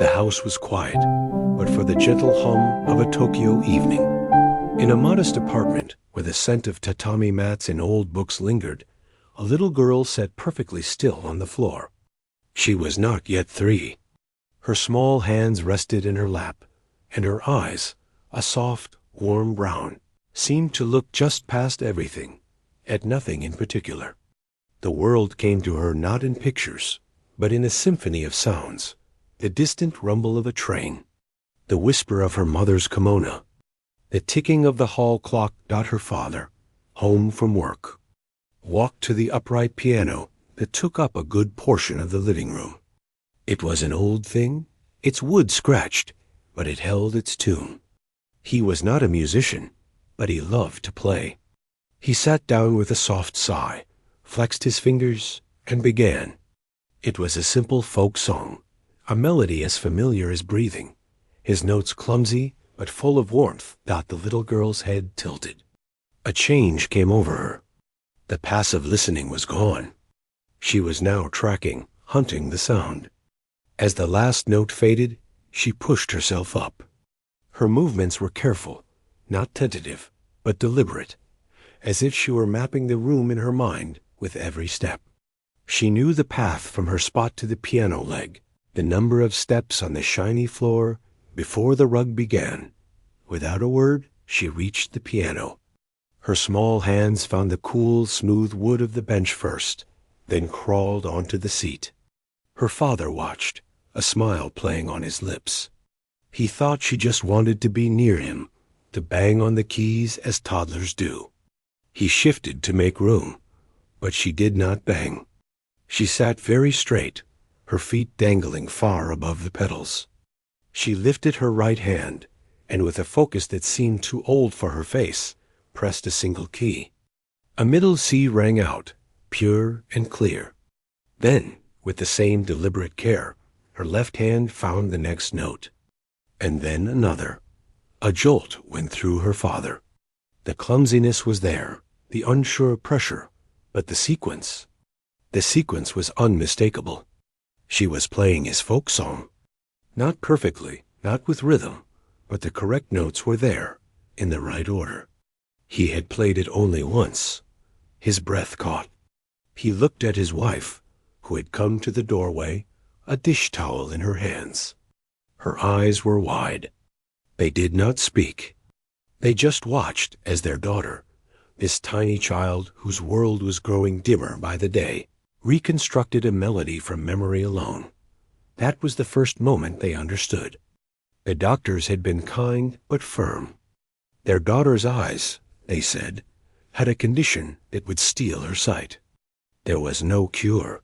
The house was quiet, but for the gentle hum of a Tokyo evening. In a modest apartment where the scent of tatami mats and old books lingered, a little girl sat perfectly still on the floor. She was not yet 3. Her small hands rested in her lap, and her eyes, a soft, warm brown, seemed to look just past everything, at nothing in particular. The world came to her not in pictures, but in a symphony of sounds, the distant rumble of a train, the whisper of her mother's kimono, the ticking of the hall clock. Her father, home from work, walked to the upright piano that took up a good portion of the living room. It was an old thing, its wood scratched, but it held its tune. He was not a musician, but he loved to play. He sat down with a soft sigh, flexed his fingers, and began. It was a simple folk song, a melody as familiar as breathing, his notes clumsy but full of warmth. The little girl's head tilted. A change came over her. The passive listening was gone. She was now tracking, hunting the sound. As the last note faded, she pushed herself up. Her movements were careful, not tentative, but deliberate, as if she were mapping the room in her mind with every step. She knew the path from her spot to the piano leg, the number of steps on the shiny floor before the rug began. Without a word, she reached the piano. Her small hands found the cool, smooth wood of the bench first, then crawled onto the seat. Her father watched, a smile playing on his lips. He thought she just wanted to be near him, to bang on the keys as toddlers do. He shifted to make room, but she did not bang. She sat very straight, her feet dangling far above the pedals. She lifted her right hand, and with a focus that seemed too old for her face, pressed a single key. A middle C rang out, pure and clear. Then, with the same deliberate care, her left hand found the next note. And then another. A jolt went through her father. The clumsiness was there, the unsure pressure, but the sequence was unmistakable. She was playing his folk song. Not perfectly, not with rhythm, but the correct notes were there, in the right order. He had played it only once. His breath caught. He looked at his wife, who had come to the doorway, a dish towel in her hands. Her eyes were wide. They did not speak. They just watched as their daughter, this tiny child whose world was growing dimmer by the day, reconstructed a melody from memory alone. That was the first moment they understood. The doctors had been kind but firm. Their daughter's eyes, they said, had a condition that would steal her sight. There was no cure.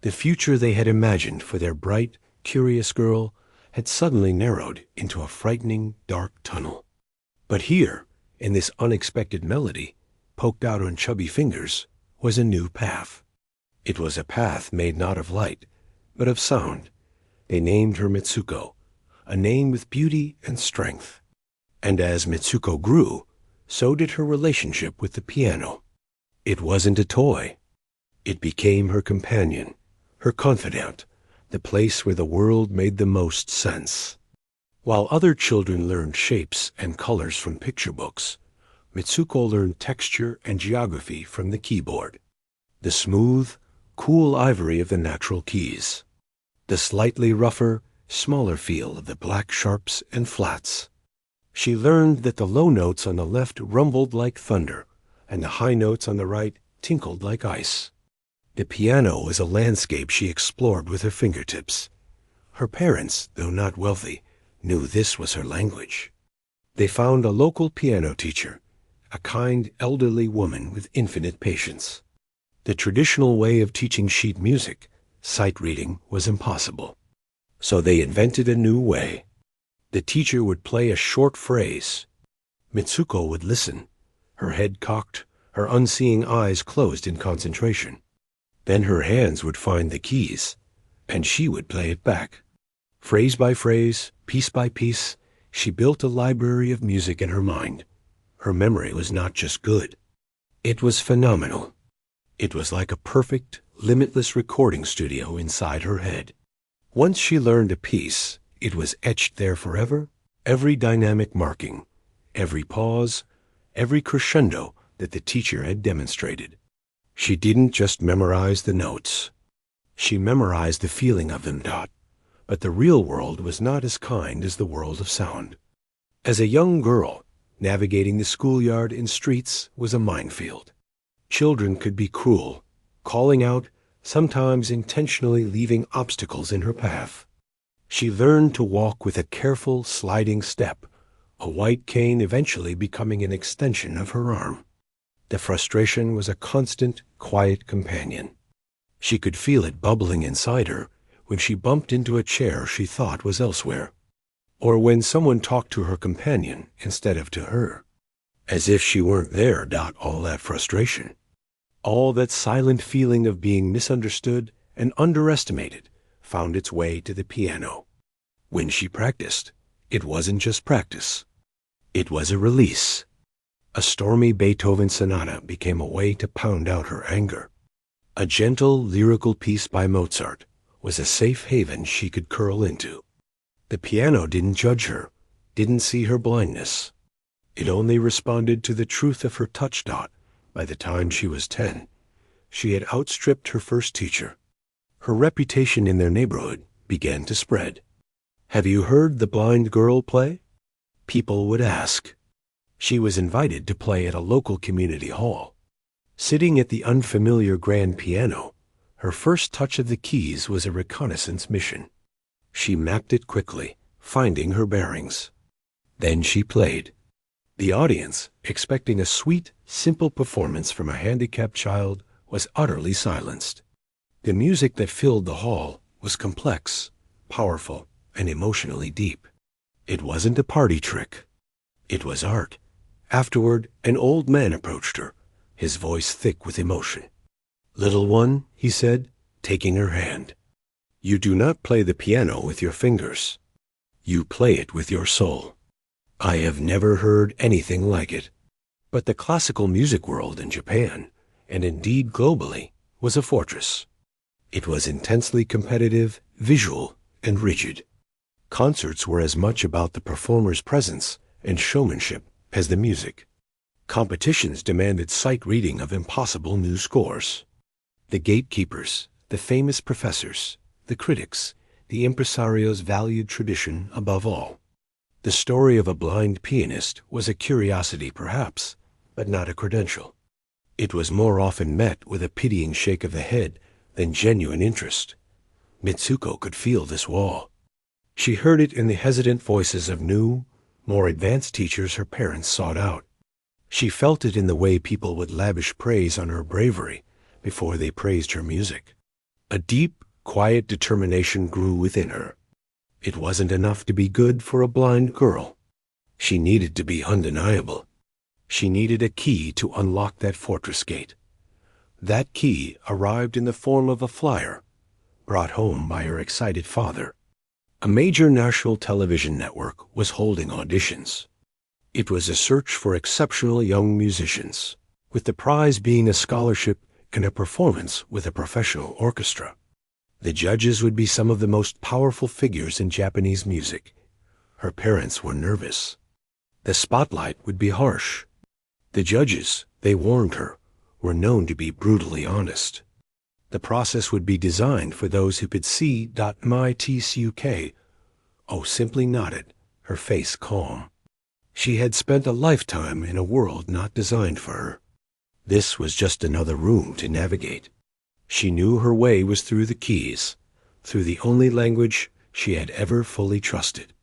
The future they had imagined for their bright, curious girl had suddenly narrowed into a frightening, dark tunnel. But here, in this unexpected melody, poked out on chubby fingers, was a new path. It was a path made not of light, but of sound. They named her Mitsuko, a name with beauty and strength. And as Mitsuko grew, so did her relationship with the piano. It wasn't a toy. It became her companion, her confidant, the place where the world made the most sense. While other children learned shapes and colors from picture books, Mitsuko learned texture and geography from the keyboard. The smooth, cool ivory of the natural keys. The slightly rougher, smaller feel of the black sharps and flats. She learned that the low notes on the left rumbled like thunder, and the high notes on the right tinkled like ice. The piano was a landscape she explored with her fingertips. Her parents, though not wealthy, knew this was her language. They found a local piano teacher, a kind elderly woman with infinite patience. The traditional way of teaching sheet music, sight reading, was impossible. So they invented a new way. The teacher would play a short phrase. Mitsuko would listen, her head cocked, her unseeing eyes closed in concentration. Then her hands would find the keys, and she would play it back. Phrase by phrase, piece by piece, she built a library of music in her mind. Her memory was not just good. It was phenomenal. It was like a perfect, limitless recording studio inside her head. Once she learned a piece, It was etched there forever, every dynamic marking, every pause, every crescendo that the teacher had demonstrated. She didn't just memorize the notes. She memorized the feeling of them. But the real world was not as kind as the world of sound. As a young girl, navigating the schoolyard and streets was a minefield. Children could be cruel, calling out, sometimes intentionally leaving obstacles in her path. She learned to walk with a careful, sliding step, a white cane eventually becoming an extension of her arm. The frustration was a constant, quiet companion. She could feel it bubbling inside her when she bumped into a chair she thought was elsewhere, or when someone talked to her companion instead of to her. As if she weren't there. All that frustration, all that silent feeling of being misunderstood and underestimated found its way to the piano. When she practiced, it wasn't just practice. It was a release. A stormy Beethoven sonata became a way to pound out her anger. A gentle, lyrical piece by Mozart was a safe haven she could curl into. The piano didn't judge her, didn't see her blindness. It only responded to the truth of her touch. By the time she was 10, she had outstripped her first teacher. Her reputation in their neighborhood began to spread. "Have you heard the blind girl play?" People would ask. She was invited to play at a local community hall. Sitting at the unfamiliar grand piano, her first touch of the keys was a reconnaissance mission. She mapped it quickly, finding her bearings. Then she played. The audience, expecting a sweet, simple performance from a handicapped child, was utterly silenced. The music that filled the hall was complex, powerful, and emotionally deep. It wasn't a party trick. It was art. Afterward, an old man approached her, his voice thick with emotion. "Little one," he said, taking her hand, "you do not play the piano with your fingers. You play it with your soul. I have never heard anything like it." But the classical music world in Japan, and indeed globally, was a fortress. It was intensely competitive, visual, and rigid. Concerts were as much about the performer's presence and showmanship as the music. Competitions demanded sight reading of impossible new scores. The gatekeepers, the famous professors, the critics, the impresarios valued tradition above all. The story of a blind pianist was a curiosity perhaps, but not a credential. It was more often met with a pitying shake of the head than genuine interest. Mitsuko could feel this wall. She heard it in the hesitant voices of new, more advanced teachers her parents sought out. She felt it in the way people would lavish praise on her bravery before they praised her music. A deep, quiet determination grew within her. It wasn't enough to be good for a blind girl. She needed to be undeniable. She needed a key to unlock that fortress gate. That key arrived in the form of a flyer, brought home by her excited father. A major national television network was holding auditions. It was a search for exceptional young musicians, with the prize being a scholarship and a performance with a professional orchestra. The judges would be some of the most powerful figures in Japanese music. Her parents were nervous. The spotlight would be harsh. The judges, they warned her, were known to be brutally honest. The process would be designed for those who could see. Mitsuko simply nodded, her face calm. She had spent a lifetime in a world not designed for her. This was just another room to navigate. She knew her way was through the keys, through the only language she had ever fully trusted.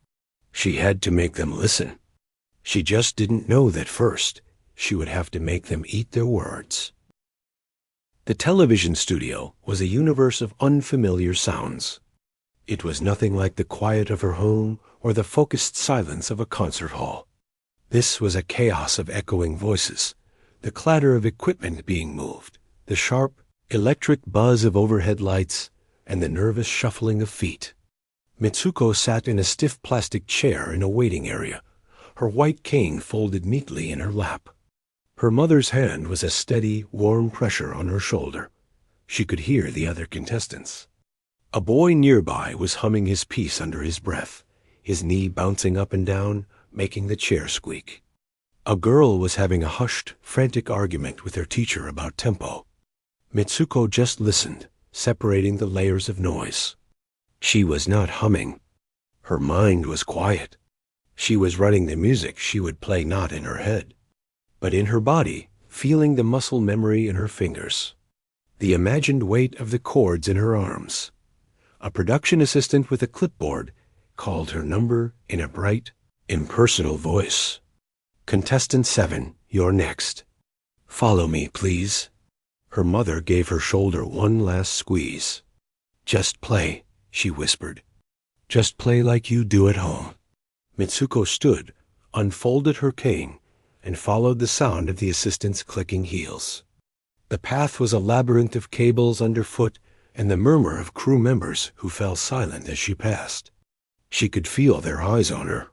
She had to make them listen. She just didn't know that first she would have to make them eat their words. The television studio was a universe of unfamiliar sounds. It was nothing like the quiet of her home or the focused silence of a concert hall. This was a chaos of echoing voices, the clatter of equipment being moved, the sharp, electric buzz of overhead lights, and the nervous shuffling of feet. Mitsuko sat in a stiff plastic chair in a waiting area, her white cane folded neatly in her lap. Her mother's hand was a steady, warm pressure on her shoulder. She could hear the other contestants. A boy nearby was humming his piece under his breath, his knee bouncing up and down, making the chair squeak. A girl was having a hushed, frantic argument with her teacher about tempo. Mitsuko just listened, separating the layers of noise. She was not humming. Her mind was quiet. She was running the music she would play not in her head, but in her body, feeling the muscle memory in her fingers, the imagined weight of the chords in her arms. A production assistant with a clipboard called her number in a bright, impersonal voice. "Contestant 7, you're next. Follow me, please." Her mother gave her shoulder one last squeeze. "Just play," she whispered. "Just play like you do at home." Mitsuko stood, unfolded her cane, and followed the sound of the assistant's clicking heels. The path was a labyrinth of cables underfoot and the murmur of crew members who fell silent as she passed. She could feel their eyes on her.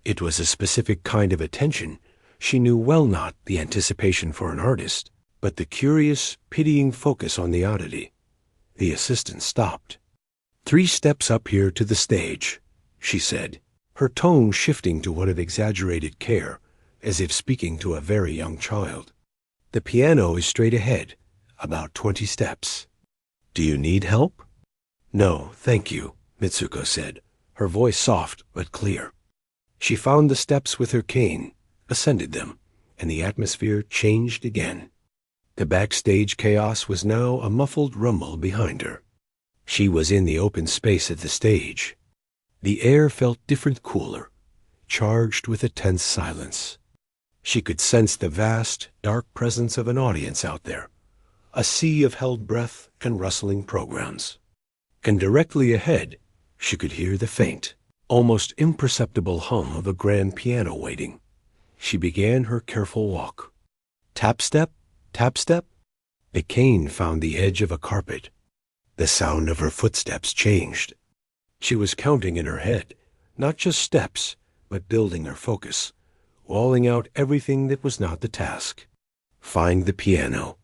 It was a specific kind of attention. She knew well not the anticipation for an artist, but the curious, pitying focus on the oddity. The assistant stopped. "3 steps up here to the stage," she said, her tone shifting to one of exaggerated care, as if speaking to a very young child. "The piano is straight ahead, about 20 steps. Do you need help?" "No, thank you," Mitsuko said, her voice soft but clear. She found the steps with her cane, ascended them, and the atmosphere changed again. The backstage chaos was now a muffled rumble behind her. She was in the open space at the stage. The air felt different, cooler, charged with a tense silence. She could sense the vast, dark presence of an audience out there, a sea of held breath and rustling programs. And directly ahead, she could hear the faint, almost imperceptible hum of a grand piano waiting. She began her careful walk. Tap step, tap step. The cane found the edge of a carpet. The sound of her footsteps changed. She was counting in her head, not just steps, but building her focus, walling out everything that was not the task. Find the piano.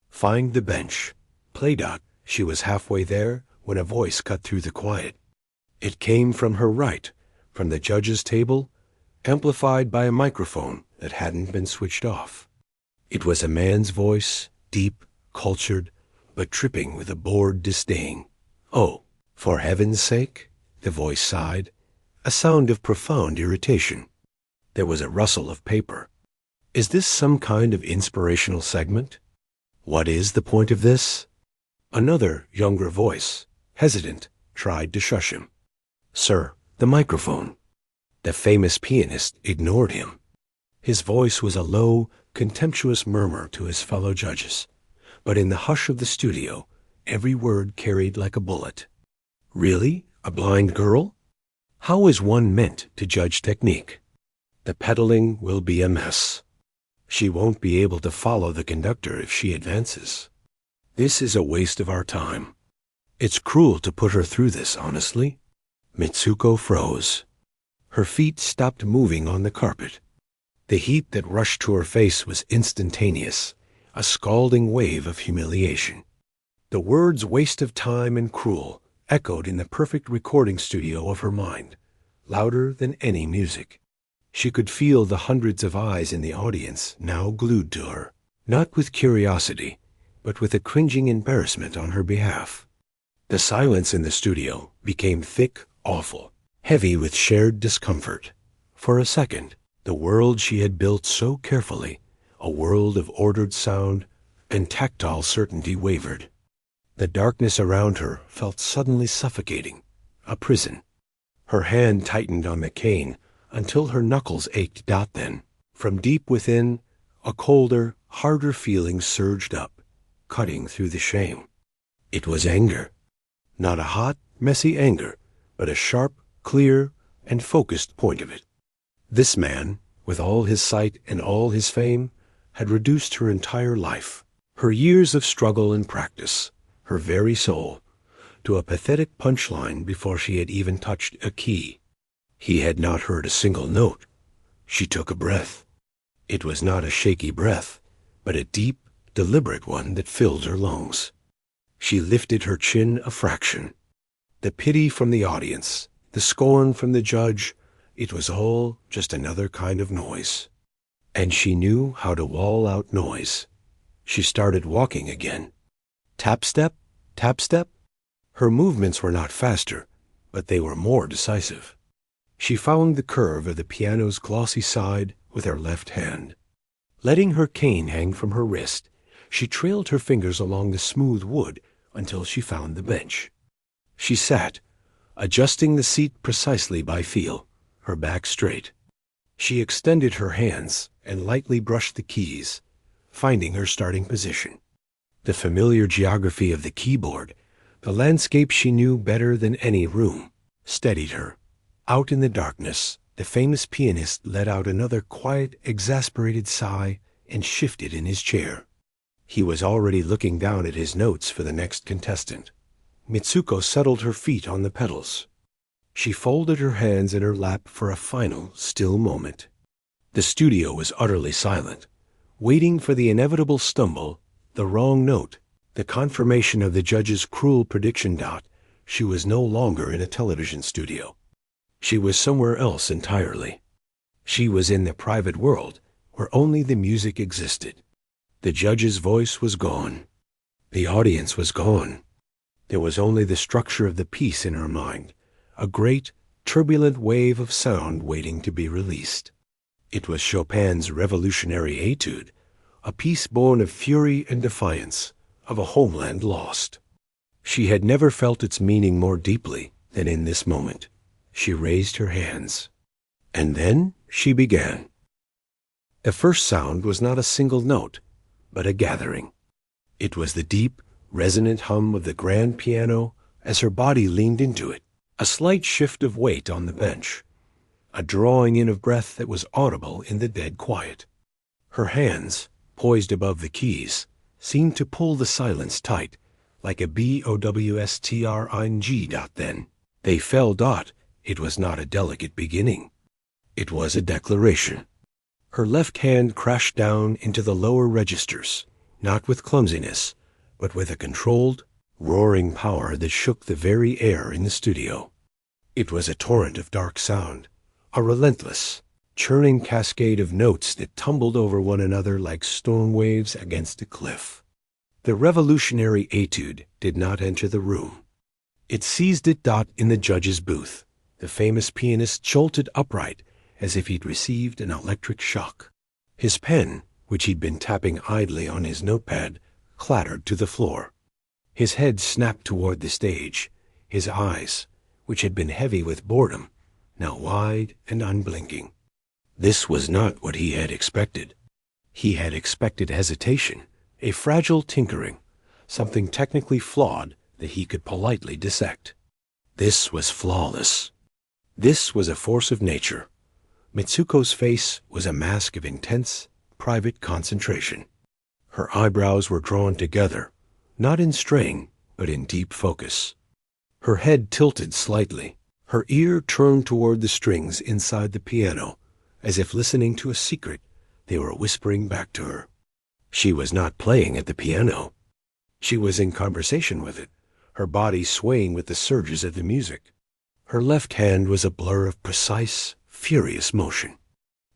Find the bench. Play dot. She was halfway there when a voice cut through the quiet. It came from her right, from the judge's table, amplified by a microphone that hadn't been switched off. It was a man's voice, deep, cultured, but dripping with a bored disdain. "Oh, for heaven's sake," the voice sighed, a sound of profound irritation. There was a rustle of paper. "Is this some kind of inspirational segment? What is the point of this?" Another, younger voice, hesitant, tried to shush him. "Sir, the microphone." The famous pianist ignored him. His voice was a low, contemptuous murmur to his fellow judges, but in the hush of the studio, every word carried like a bullet. "Really? A blind girl? How is one meant to judge technique? The pedaling will be a mess. She won't be able to follow the conductor if she advances. This is a waste of our time. It's cruel to put her through this, honestly." Mitsuko froze. Her feet stopped moving on the carpet. The heat that rushed to her face was instantaneous, a scalding wave of humiliation. The words "waste of time" and "cruel" echoed in the perfect recording studio of her mind, louder than any music. She could feel the hundreds of eyes in the audience now glued to her, not with curiosity, but with a cringing embarrassment on her behalf. The silence in the studio became thick, awful, heavy with shared discomfort. For a second, the world she had built so carefully, a world of ordered sound and tactile certainty, wavered. The darkness around her felt suddenly suffocating, a prison. Her hand tightened on the cane until her knuckles ached. Then, from deep within, a colder, harder feeling surged up, cutting through the shame. It was anger. Not a hot, messy anger, but a sharp, clear, and focused point of it. This man, with all his sight and all his fame, had reduced her entire life, her years of struggle and practice, her very soul, to a pathetic punchline before she had even touched a key. He had not heard a single note. She took a breath. It was not a shaky breath, but a deep, deliberate one that filled her lungs. She lifted her chin a fraction. The pity from the audience, the scorn from the judge, it was all just another kind of noise. And she knew how to wall out noise. She started walking again. Tap step, tap step. Her movements were not faster, but they were more decisive. She found the curve of the piano's glossy side with her left hand. Letting her cane hang from her wrist, she trailed her fingers along the smooth wood until she found the bench. She sat, adjusting the seat precisely by feel, her back straight. She extended her hands and lightly brushed the keys, finding her starting position. The familiar geography of the keyboard, the landscape she knew better than any room, steadied her. Out in the darkness, the famous pianist let out another quiet, exasperated sigh and shifted in his chair. He was already looking down at his notes for the next contestant. Mitsuko settled her feet on the pedals. She folded her hands in her lap for a final, still moment. The studio was utterly silent, waiting for the inevitable stumble, the wrong note, the confirmation of the judge's cruel prediction. She was no longer in a television studio. She was somewhere else entirely. She was in the private world, where only the music existed. The judge's voice was gone. The audience was gone. There was only the structure of the piece in her mind, a great, turbulent wave of sound waiting to be released. It was Chopin's revolutionary etude, a piece born of fury and defiance, of a homeland lost. She had never felt its meaning more deeply than in this moment. She raised her hands. And then she began. The first sound was not a single note, but a gathering. It was the deep, resonant hum of the grand piano as her body leaned into it, a slight shift of weight on the bench, a drawing in of breath that was audible in the dead quiet. Her hands, poised above the keys, seemed to pull the silence tight, like a bowstring. Then they fell. It was not a delicate beginning. It was a declaration. Her left hand crashed down into the lower registers, not with clumsiness, but with a controlled, roaring power that shook the very air in the studio. It was a torrent of dark sound, a relentless, churning cascade of notes that tumbled over one another like storm waves against a cliff. The revolutionary etude did not enter the room. It seized it. In the judge's booth, the famous pianist jolted upright as if he'd received an electric shock. His pen, which he'd been tapping idly on his notepad, clattered to the floor. His head snapped toward the stage, his eyes, which had been heavy with boredom, now wide and unblinking. This was not what he had expected. He had expected hesitation, a fragile tinkering, something technically flawed that he could politely dissect. This was flawless. This was a force of nature. Mitsuko's face was a mask of intense, private concentration. Her eyebrows were drawn together, not in strain, but in deep focus. Her head tilted slightly, her ear turned toward the strings inside the piano, as if listening to a secret they were whispering back to her. She was not playing at the piano. She was in conversation with it, her body swaying with the surges of the music. Her left hand was a blur of precise, furious motion,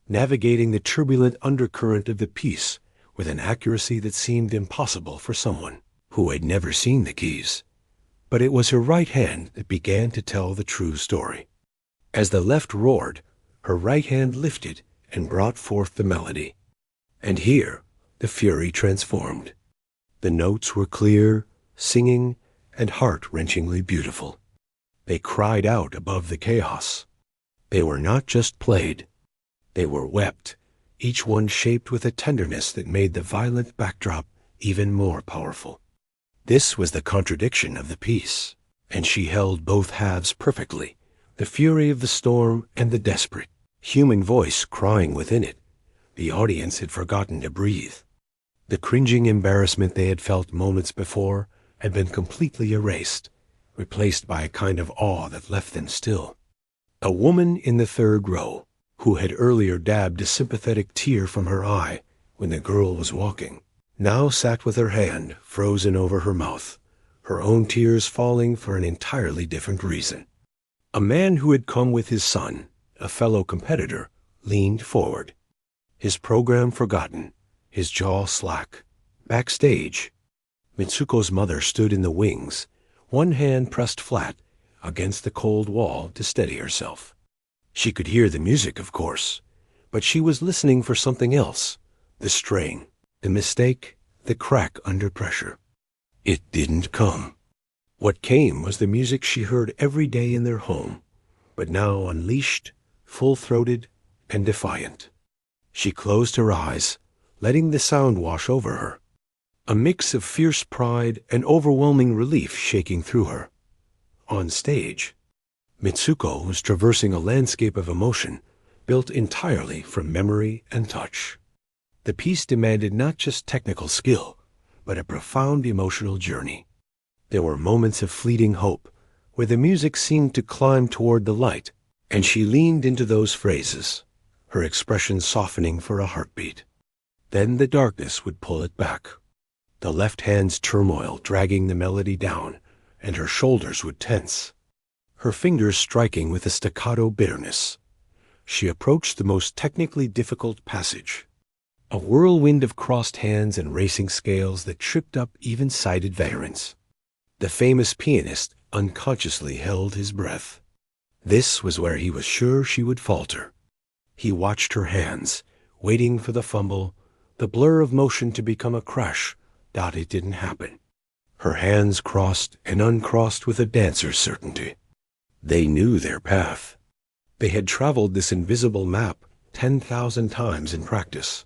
navigating the turbulent undercurrent of the piece with an accuracy that seemed impossible for someone who had never seen the keys. But it was her right hand that began to tell the true story. As the left roared, her right hand lifted and brought forth the melody. And here the fury transformed. The notes were clear, singing, and heart-wrenchingly beautiful. They cried out above the chaos. They were not just played. They were wept, each one shaped with a tenderness that made the violent backdrop even more powerful. This was the contradiction of the piece, and she held both halves perfectly, the fury of the storm and the desperate, human voice crying within it. The audience had forgotten to breathe. The cringing embarrassment they had felt moments before had been completely erased, replaced by a kind of awe that left them still. A woman in the third row, who had earlier dabbed a sympathetic tear from her eye when the girl was walking, now sat with her hand frozen over her mouth, her own tears falling for an entirely different reason. A man who had come with his son, a fellow competitor, leaned forward. His program forgotten, his jaw slack. Backstage, Mitsuko's mother stood in the wings, one hand pressed flat against the cold wall to steady herself. She could hear the music, of course, but she was listening for something else. The strain, the mistake, the crack under pressure. It didn't come. What came was the music she heard every day in their home, but now unleashed, full-throated, and defiant. She closed her eyes, letting the sound wash over her. A mix of fierce pride and overwhelming relief shaking through her. On stage, Mitsuko was traversing a landscape of emotion built entirely from memory and touch. The piece demanded not just technical skill, but a profound emotional journey. There were moments of fleeting hope, where the music seemed to climb toward the light, and she leaned into those phrases, her expression softening for a heartbeat. Then the darkness would pull it back. The left hand's turmoil dragging the melody down, and her shoulders would tense, her fingers striking with a staccato bitterness. She approached the most technically difficult passage, a whirlwind of crossed hands and racing scales that tripped up even sighted veterans. The famous pianist unconsciously held his breath. This was where he was sure she would falter. He watched her hands, waiting for the fumble, the blur of motion to become a crash. It didn't happen. Her hands crossed and uncrossed with a dancer's certainty. They knew their path. They had traveled this invisible map 10,000 times in practice.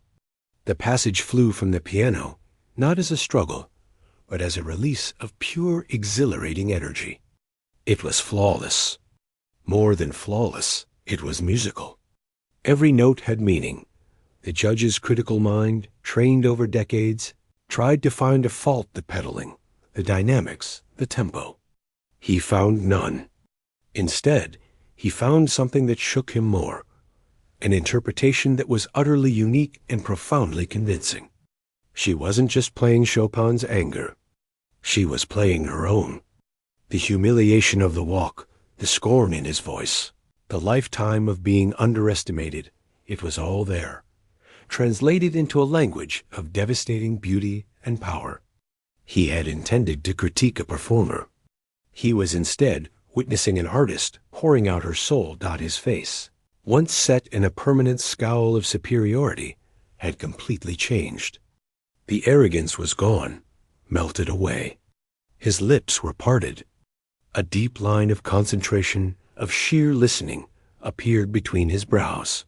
The passage flew from the piano, not as a struggle, but as a release of pure, exhilarating energy. It was flawless. More than flawless, it was musical. Every note had meaning. The judge's critical mind, trained over decades, tried to find a fault the pedaling, the dynamics, the tempo. He found none. Instead, he found something that shook him more, an interpretation that was utterly unique and profoundly convincing. She wasn't just playing Chopin's anger. She was playing her own. The humiliation of the walk, the scorn in his voice, the lifetime of being underestimated, it was all there, translated into a language of devastating beauty and power. He had intended to critique a performer. He was instead witnessing an artist pouring out her soul. His face, once set in a permanent scowl of superiority, had completely changed. The arrogance was gone, melted away. His lips were parted. A deep line of concentration, of sheer listening, appeared between his brows.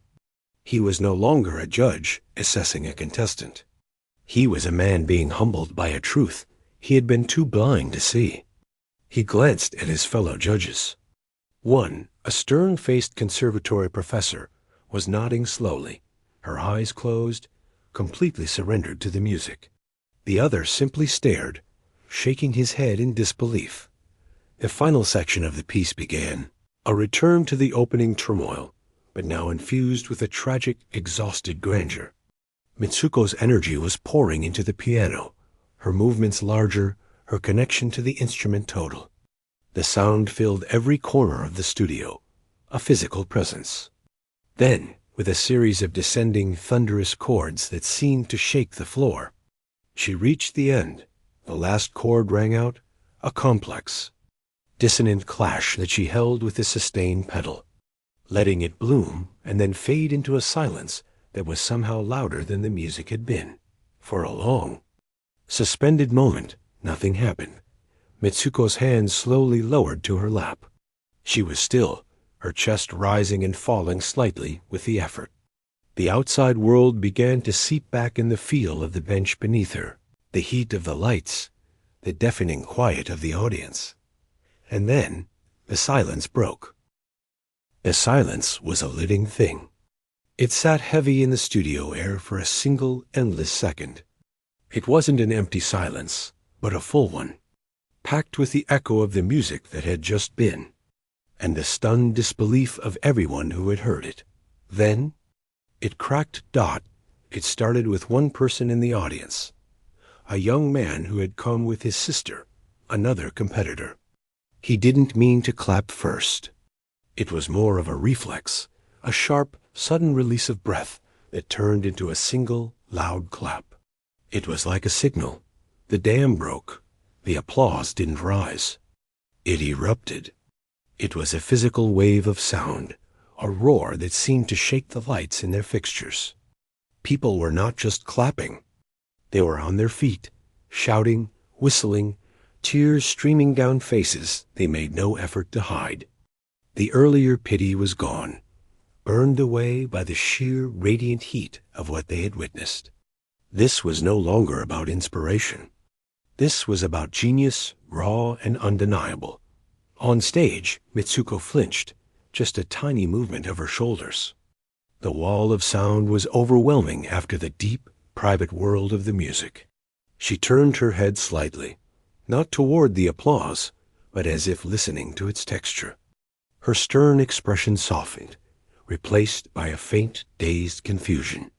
He was no longer a judge assessing a contestant. He was a man being humbled by a truth he had been too blind to see. He glanced at his fellow judges. One, a stern-faced conservatory professor, was nodding slowly, her eyes closed, completely surrendered to the music. The other simply stared, shaking his head in disbelief. The final section of the piece began, a return to the opening turmoil, but now infused with a tragic, exhausted grandeur. Mitsuko's energy was pouring into the piano, her movements larger, her connection to the instrument total. The sound filled every corner of the studio, a physical presence. Then, with a series of descending, thunderous chords that seemed to shake the floor, she reached the end. The last chord rang out, a complex, dissonant clash that she held with the sustained pedal, letting it bloom and then fade into a silence that was somehow louder than the music had been. For a long, suspended moment, nothing happened. Mitsuko's hands slowly lowered to her lap. She was still, her chest rising and falling slightly with the effort. The outside world began to seep back in the feel of the bench beneath her, the heat of the lights, the deafening quiet of the audience. And then the silence broke. The silence was a living thing. It sat heavy in the studio air for a single, endless second. It wasn't an empty silence, but a full one, packed with the echo of the music that had just been, and the stunned disbelief of everyone who had heard it. Then it cracked. It started with one person in the audience, a young man who had come with his sister, another competitor. He didn't mean to clap first. It was more of a reflex, a sharp, sudden release of breath that turned into a single, loud clap. It was like a signal. The dam broke. The applause didn't rise. It erupted. It was a physical wave of sound, a roar that seemed to shake the lights in their fixtures. People were not just clapping. They were on their feet, shouting, whistling, tears streaming down faces they made no effort to hide. The earlier pity was gone, burned away by the sheer radiant heat of what they had witnessed. This was no longer about inspiration. This was about genius, raw and undeniable. On stage, Mitsuko flinched, just a tiny movement of her shoulders. The wall of sound was overwhelming after the deep, private world of the music. She turned her head slightly, not toward the applause, but as if listening to its texture. Her stern expression softened, replaced by a faint, dazed confusion.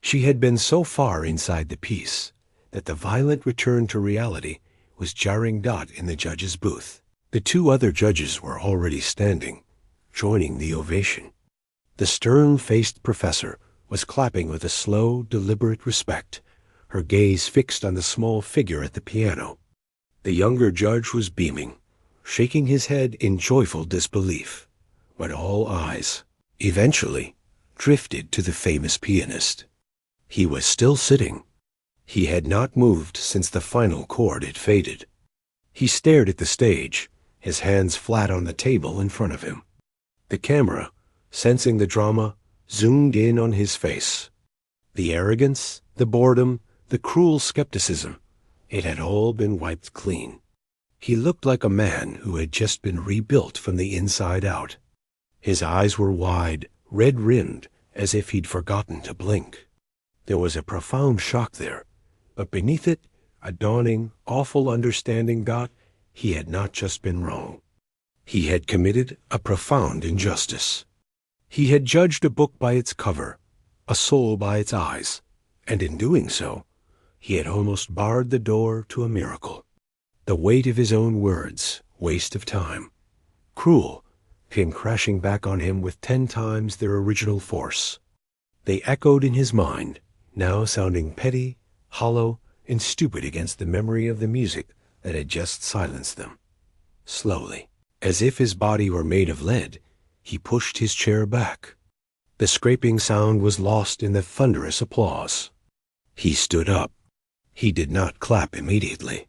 She had been so far inside the piece that the violent return to reality was jarring Dot in the judge's booth. The two other judges were already standing, joining the ovation. The stern-faced professor was clapping with a slow, deliberate respect, her gaze fixed on the small figure at the piano. The younger judge was beaming, shaking his head in joyful disbelief. But all eyes, eventually, drifted to the famous pianist. He was still sitting. He had not moved since the final chord had faded. He stared at the stage, his hands flat on the table in front of him. The camera, sensing the drama, zoomed in on his face. The arrogance, the boredom, the cruel skepticism, it had all been wiped clean. He looked like a man who had just been rebuilt from the inside out. His eyes were wide, red-rimmed, as if he'd forgotten to blink. There was a profound shock there, but beneath it, a dawning, awful understanding that he had not just been wrong. He had committed a profound injustice. He had judged a book by its cover, a soul by its eyes, and in doing so, he had almost barred the door to a miracle. The weight of his own words, waste of time, cruel, came crashing back on him with 10 times their original force. They echoed in his mind, now sounding petty, hollow, and stupid against the memory of the music that had just silenced them. Slowly, as if his body were made of lead, he pushed his chair back. The scraping sound was lost in the thunderous applause. He stood up. He did not clap immediately.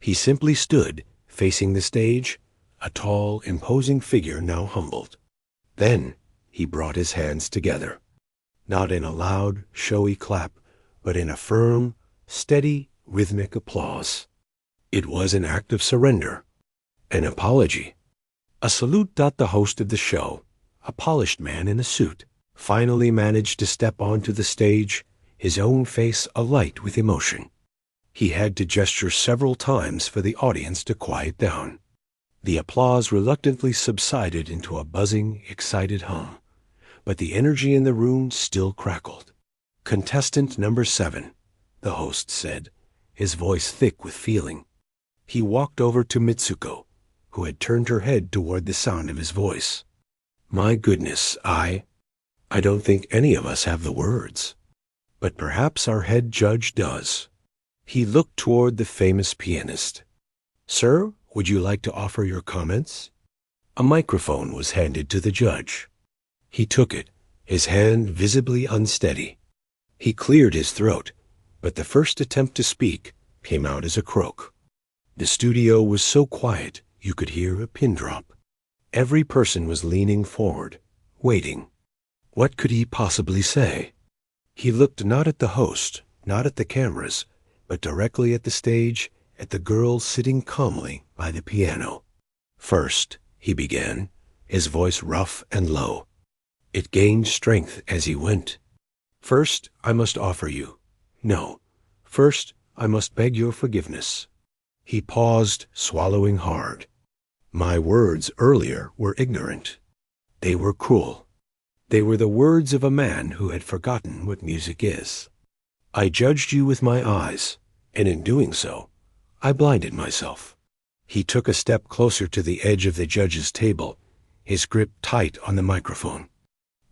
He simply stood, facing the stage, a tall, imposing figure now humbled. Then he brought his hands together, not in a loud, showy clap, but in a firm, steady, rhythmic applause. It was an act of surrender, an apology, a salute that the host of the show, a polished man in a suit, finally managed to step onto the stage, his own face alight with emotion. He had to gesture several times for the audience to quiet down. The applause reluctantly subsided into a buzzing, excited hum, but the energy in the room still crackled. "Contestant number 7, the host said, his voice thick with feeling. He walked over to Mitsuko, who had turned her head toward the sound of his voice. "My goodness, I don't think any of us have the words. But perhaps our head judge does." He looked toward the famous pianist. "Sir, would you like to offer your comments?" A microphone was handed to the judge. He took it, his hand visibly unsteady. He cleared his throat, but the first attempt to speak came out as a croak. The studio was so quiet you could hear a pin drop. Every person was leaning forward, waiting. What could he possibly say? He looked not at the host, not at the cameras, but directly at the stage, at the girl sitting calmly by the piano. "First," he began, his voice rough and low. It gained strength as he went. "First, I must offer you. No. First, I must beg your forgiveness." He paused, swallowing hard. "My words earlier were ignorant. They were cruel. They were the words of a man who had forgotten what music is. I judged you with my eyes, and in doing so, I blinded myself. He took a step closer to the edge of the judge's table, his grip tight on the microphone.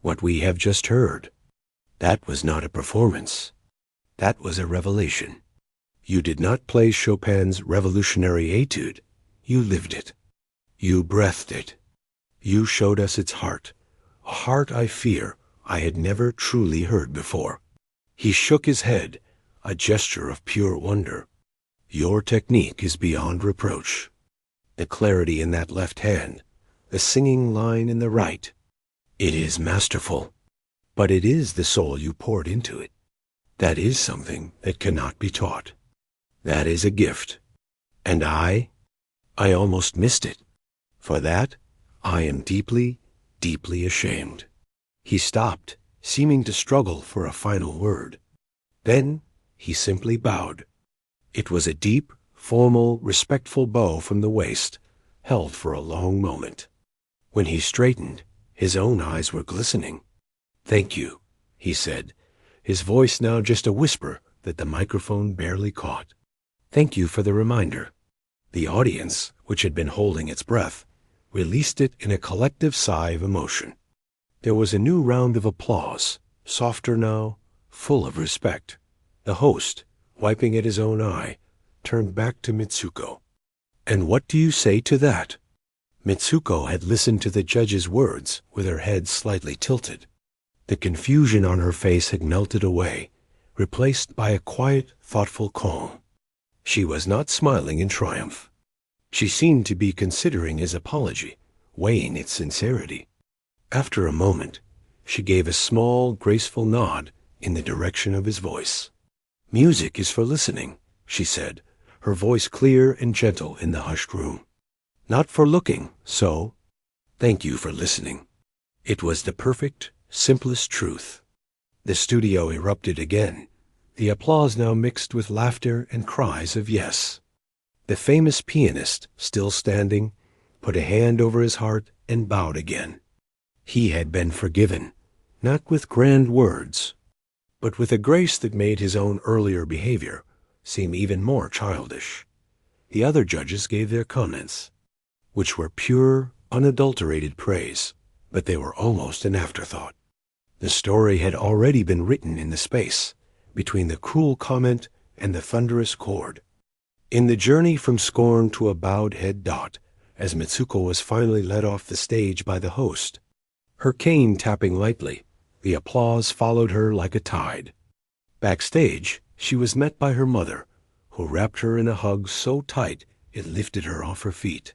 What we have just heard, that was not a performance. That was a revelation. You did not play Chopin's revolutionary etude. You lived it. You breathed it. You showed us its heart, a heart I fear I had never truly heard before. He shook his head, a gesture of pure wonder. Your technique is beyond reproach. The clarity in that left hand, the singing line in the right, it is masterful. But it is the soul you poured into it. That is something that cannot be taught. That is a gift. And I almost missed it. For that, I am deeply, deeply ashamed. He stopped, seeming to struggle for a final word. Then he simply bowed. It was a deep, formal, respectful bow from the waist, held for a long moment. When he straightened, his own eyes were glistening. "Thank you," he said, his voice now just a whisper that the microphone barely caught. "Thank you for the reminder." The audience, which had been holding its breath, released it in a collective sigh of emotion. There was a new round of applause, softer now, full of respect. The host, wiping at his own eye, turned back to Mitsuko. "And what do you say to that?" Mitsuko had listened to the judge's words with her head slightly tilted. The confusion on her face had melted away, replaced by a quiet, thoughtful calm. She was not smiling in triumph. She seemed to be considering his apology, weighing its sincerity. After a moment, she gave a small, graceful nod in the direction of his voice. "Music is for listening," she said, her voice clear and gentle in the hushed room. "Not for looking, so thank you for listening." It was the perfect, simplest truth. The studio erupted again, the applause now mixed with laughter and cries of yes. The famous pianist, still standing, put a hand over his heart and bowed again. He had been forgiven, not with grand words, but with a grace that made his own earlier behavior seem even more childish. The other judges gave their comments, which were pure, unadulterated praise, but they were almost an afterthought. The story had already been written in the space between the cruel comment and the thunderous chord. In the journey from scorn to a bowed head dot, as Mitsuko was finally led off the stage by the host, her cane tapping lightly, the applause followed her like a tide. Backstage, she was met by her mother, who wrapped her in a hug so tight it lifted her off her feet.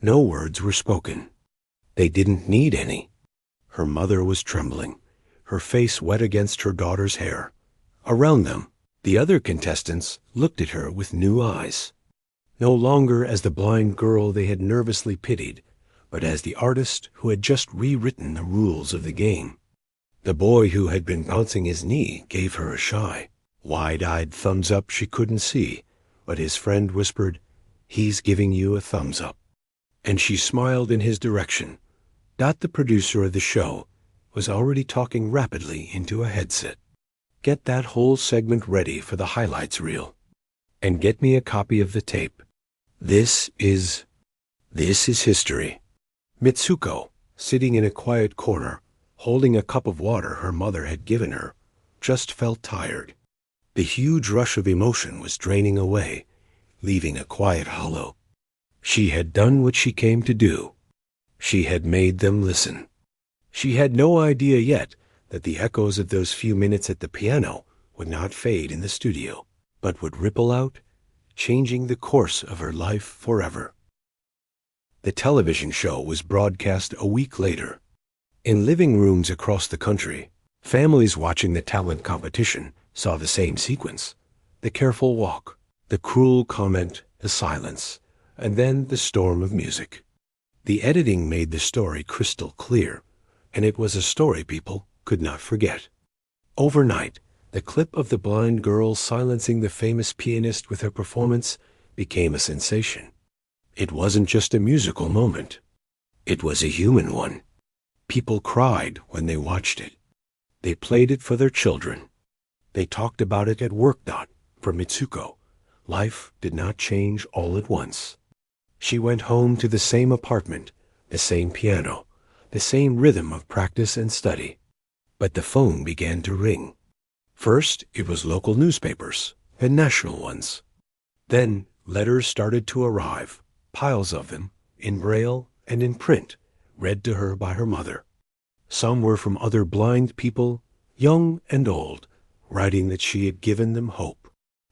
No words were spoken. They didn't need any. Her mother was trembling, her face wet against her daughter's hair. Around them, the other contestants looked at her with new eyes, no longer as the blind girl they had nervously pitied, but as the artist who had just rewritten the rules of the game. The boy who had been bouncing his knee gave her a shy, wide-eyed thumbs up she couldn't see, but his friend whispered, "He's giving you a thumbs up." And she smiled in his direction. Dot, the producer of the show, was already talking rapidly into a headset. "Get that whole segment ready for the highlights reel. And get me a copy of the tape. This is history." Mitsuko, sitting in a quiet corner, holding a cup of water her mother had given her, just felt tired. The huge rush of emotion was draining away, leaving a quiet hollow. She had done what she came to do. She had made them listen. She had no idea yet that the echoes of those few minutes at the piano would not fade in the studio, but would ripple out, changing the course of her life forever. The television show was broadcast a week later. In living rooms across the country, families watching the talent competition saw the same sequence: the careful walk, the cruel comment, the silence, and then the storm of music. The editing made the story crystal clear, and it was a story people could not forget. Overnight, the clip of the blind girl silencing the famous pianist with her performance became a sensation. It wasn't just a musical moment. It was a human one. People cried when they watched it. They played it for their children. They talked about it at work. For Mitsuko, life did not change all at once. She went home to the same apartment, the same piano, the same rhythm of practice and study. But the phone began to ring. First, it was local newspapers, and national ones. Then, letters started to arrive, piles of them, in braille and in print, read to her by her mother. Some were from other blind people, young and old, writing that she had given them hope.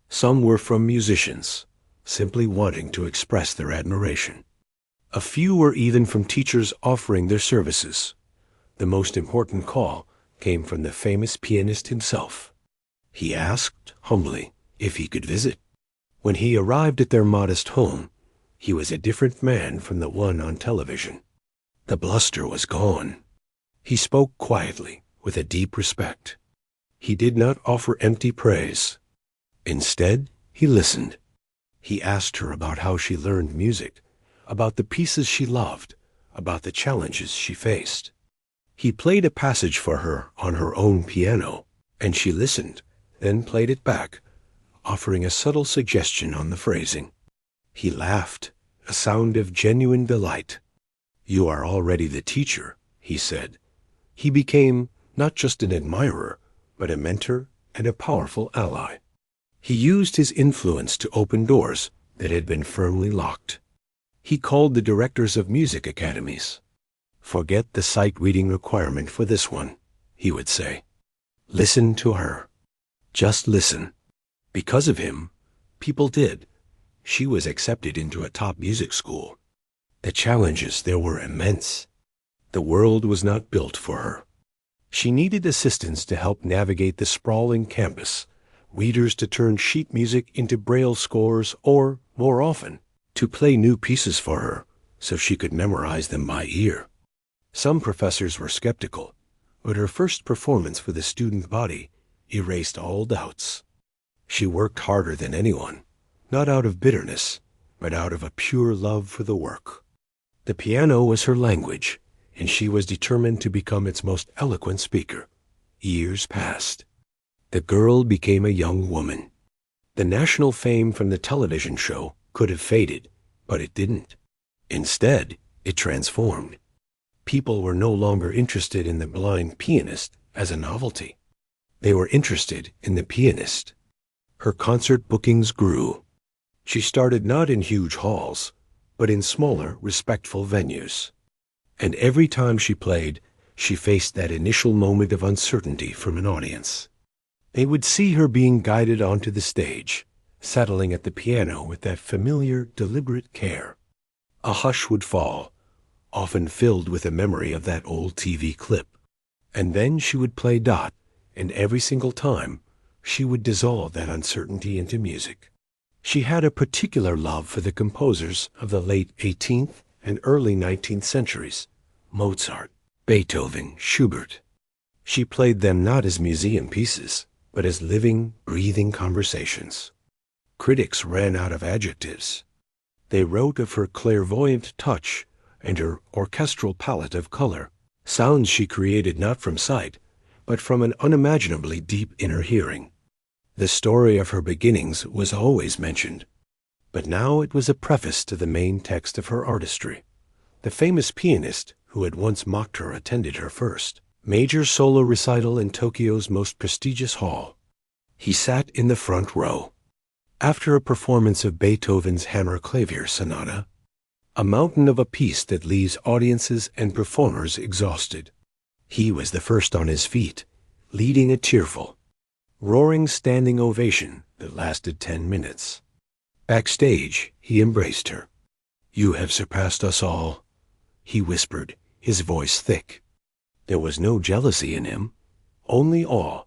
Some were from musicians, simply wanting to express their admiration. A few were even from teachers offering their services. The most important call came from the famous pianist himself. He asked, humbly, if he could visit. When he arrived at their modest home, he was a different man from the one on television. The bluster was gone. He spoke quietly, with a deep respect. He did not offer empty praise. Instead, he listened. He asked her about how she learned music, about the pieces she loved, about the challenges she faced. He played a passage for her on her own piano, and she listened, then played it back, offering a subtle suggestion on the phrasing. He laughed, a sound of genuine delight. "You are already the teacher," he said. He became not just an admirer, but a mentor and a powerful ally. He used his influence to open doors that had been firmly locked. He called the directors of music academies. "Forget the sight reading requirement for this one," he would say. "Listen to her. Just listen." Because of him, people did. She was accepted into a top music school. The challenges there were immense. The world was not built for her. She needed assistance to help navigate the sprawling campus, readers to turn sheet music into braille scores, or, more often, to play new pieces for her so she could memorize them by ear. Some professors were skeptical, but her first performance for the student body erased all doubts. She worked harder than anyone, not out of bitterness, but out of a pure love for the work. The piano was her language, and she was determined to become its most eloquent speaker. Years passed. The girl became a young woman. The national fame from the television show could have faded, but it didn't. Instead, it transformed. People were no longer interested in the blind pianist as a novelty. They were interested in the pianist. Her concert bookings grew. She started not in huge halls, but in smaller, respectful venues. And every time she played, she faced that initial moment of uncertainty from an audience. They would see her being guided onto the stage, settling at the piano with that familiar, deliberate care. A hush would fall, often filled with a memory of that old TV clip. And then she would play Dot, and every single time, she would dissolve that uncertainty into music. She had a particular love for the composers of the late 18th and early 19th centuries, Mozart, Beethoven, Schubert. She played them not as museum pieces, but as living, breathing conversations. Critics ran out of adjectives. They wrote of her clairvoyant touch and her orchestral palette of color, sounds she created not from sight, but from an unimaginably deep inner hearing. The story of her beginnings was always mentioned, but now it was a preface to the main text of her artistry. The famous pianist who had once mocked her attended her first major solo recital in Tokyo's most prestigious hall. He sat in the front row. After a performance of Beethoven's Hammer-Clavier Sonata, a mountain of a piece that leaves audiences and performers exhausted, he was the first on his feet, leading a tearful, roaring standing ovation that lasted 10 minutes. Backstage, he embraced her. "You have surpassed us all," he whispered, his voice thick. There was no jealousy in him, only awe.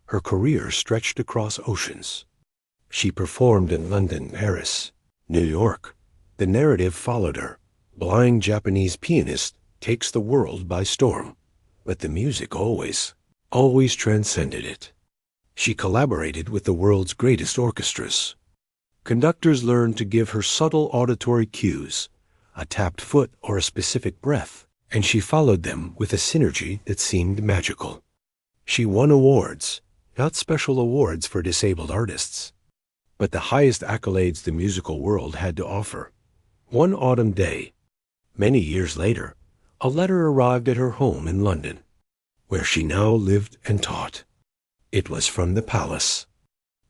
Her career stretched across oceans. She performed in London, Paris, New York. The narrative followed her. Blind Japanese pianist takes the world by storm. But the music always transcended it. She collaborated with the world's greatest orchestras. Conductors learned to give her subtle auditory cues, a tapped foot or a specific breath, and she followed them with a synergy that seemed magical. She won awards, not special awards for disabled artists, but the highest accolades the musical world had to offer. One autumn day, many years later, a letter arrived at her home in London, where she now lived and taught. It was from the palace.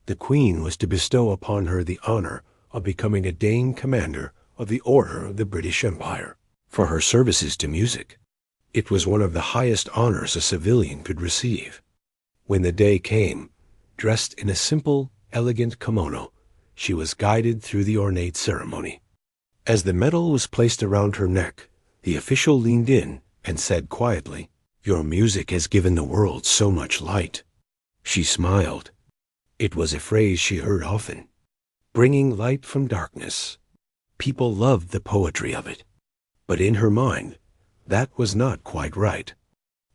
The Queen was to bestow upon her the honor of becoming a Dame Commander of the Order of the British Empire for her services to music. It was one of the highest honors a civilian could receive. When the day came, dressed in a simple, elegant kimono, she was guided through the ornate ceremony. As the medal was placed around her neck, the official leaned in and said quietly, "Your music has given the world so much light." She smiled. It was a phrase she heard often. Bringing light from darkness. People loved the poetry of it. But in her mind, that was not quite right.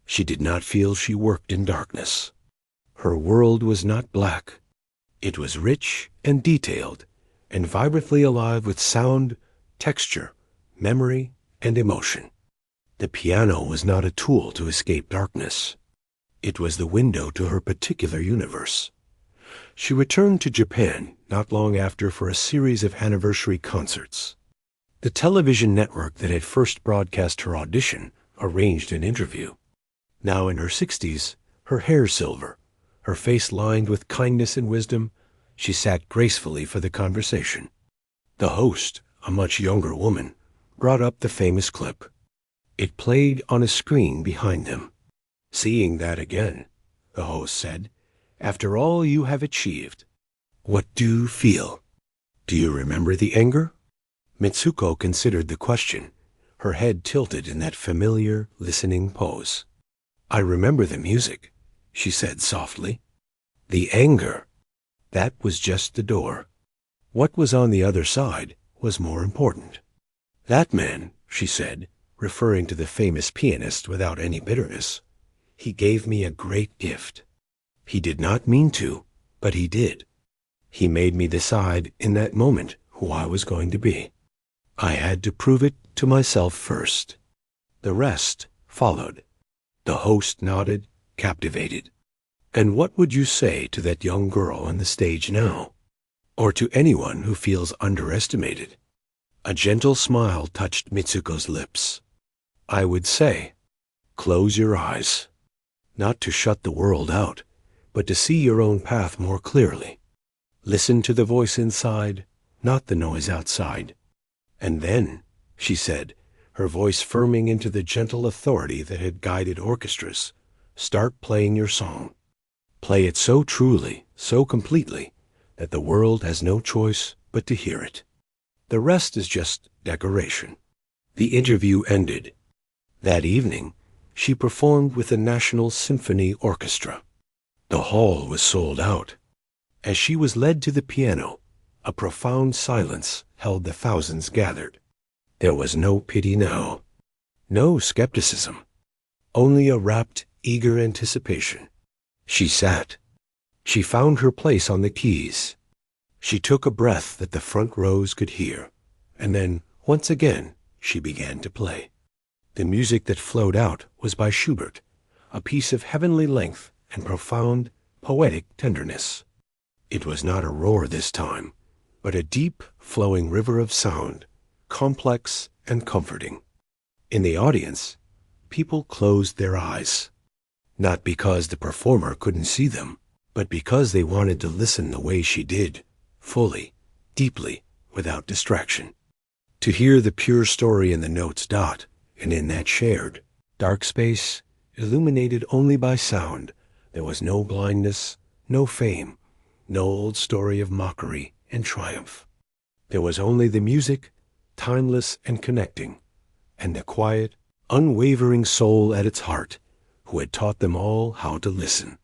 She did not feel she worked in darkness. Her world was not black. It was rich and detailed, and vibrantly alive with sound, texture, memory, and emotion. The piano was not a tool to escape darkness. It was the window to her particular universe. She returned to Japan not long after for a series of anniversary concerts. The television network that had first broadcast her audition arranged an interview. Now in her 60s, her hair silver, her face lined with kindness and wisdom, she sat gracefully for the conversation. The host, a much younger woman, brought up the famous clip. It played on a screen behind them. "Seeing that again," the host said, "after all you have achieved, what do you feel? Do you remember the anger?" Mitsuko considered the question, her head tilted in that familiar, listening pose. "I remember the music," she said softly. "The anger, that was just the door. What was on the other side was more important. That man," she said, referring to the famous pianist without any bitterness, "he gave me a great gift. He did not mean to, but he did. He made me decide in that moment who I was going to be. I had to prove it to myself first." The rest followed. The host nodded, captivated. "And what would you say to that young girl on the stage now? Or to anyone who feels underestimated?" A gentle smile touched Mitsuko's lips. "I would say, close your eyes. Not to shut the world out, but to see your own path more clearly. Listen to the voice inside, not the noise outside. And then," she said, her voice firming into the gentle authority that had guided orchestras, "start playing your song. Play it so truly, so completely, that the world has no choice but to hear it. The rest is just decoration." The interview ended. That evening, she performed with the National Symphony Orchestra. The hall was sold out. As she was led to the piano, a profound silence held the thousands gathered. There was no pity now, no skepticism, only a rapt, eager anticipation. She sat. She found her place on the keys. She took a breath that the front rows could hear, and then, once again, she began to play. The music that flowed out was by Schubert, a piece of heavenly length and profound, poetic tenderness. It was not a roar this time, but a deep, flowing river of sound, complex and comforting. In the audience, people closed their eyes, not because the performer couldn't see them, but because they wanted to listen the way she did, fully, deeply, without distraction. To hear the pure story in the notes dot, and in that shared, dark space, illuminated only by sound, there was no blindness, no fame, no old story of mockery and triumph. There was only the music, timeless and connecting, and the quiet, unwavering soul at its heart, who had taught them all how to listen.